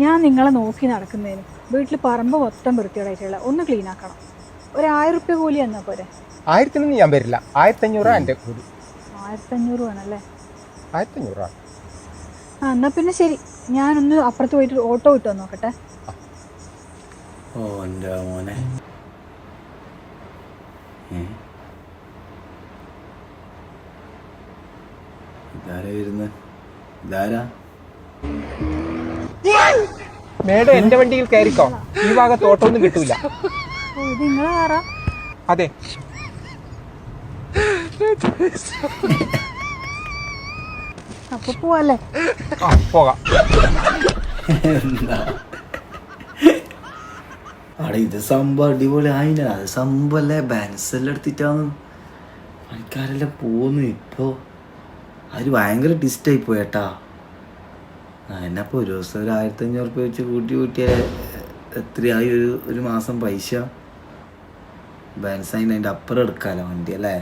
ഞാൻ നിങ്ങളെ നോക്കി നടക്കുന്നതിന് വീട്ടിൽ പറമ്പ് മൊത്തം വൃത്തിയോടായിട്ടുള്ള ഒന്ന് ക്ലീൻ ആക്കണം. ഒരു 1000 റുപ്യ കൂലി എന്നാ പോരെ? 1000 ഞാൻ വരില്ല. 1500 എൻ്റെ കൂലി. 1500 വേണല്ലേ? 1500. ആ എന്നാ പിന്നെ ശരി, ഞാനൊന്ന് അപ്പുറത്ത് പോയിട്ട് ഓട്ടോ കിട്ടുമോ നോക്കട്ടെ. ഓ എൻ്റെ മോനെ, ഇതാരാ വരുന്നത്? ഇതാരാ? മേഡം എൻ്റെ വണ്ടിയിൽ കയറിക്കോ, ഈ ഭാഗത്ത് ഓട്ടോ ഒന്നും കിട്ടൂല. ഓ ഇത് നിങ്ങളെ കാറാ? അതെ. അപ്പൊ പോവല്ലേ? ആ പോകാം. എന്താ അവിടെ ഇത് സംഭവം അടിപൊളി ആയില്ല. അത് സംഭവല്ലേ, ബാൻസെല്ലാം എടുത്തിട്ടാണ് പണിക്കാരെല്ലാം പോന്നു. ഇപ്പോൾ അവർ ഭയങ്കര ഡിസ്റ്റായി പോയേട്ടാ. എന്നപ്പോൾ ഒരു ദിവസം ഒരു 1500 റുപ്യ വെച്ച് കൂട്ടിയാൽ എത്രയായി ഒരു മാസം പൈസ? ബാൻസ് അതിൻ്റെ അപ്പുറം എടുക്കാമല്ലോ വണ്ടി അല്ലേ?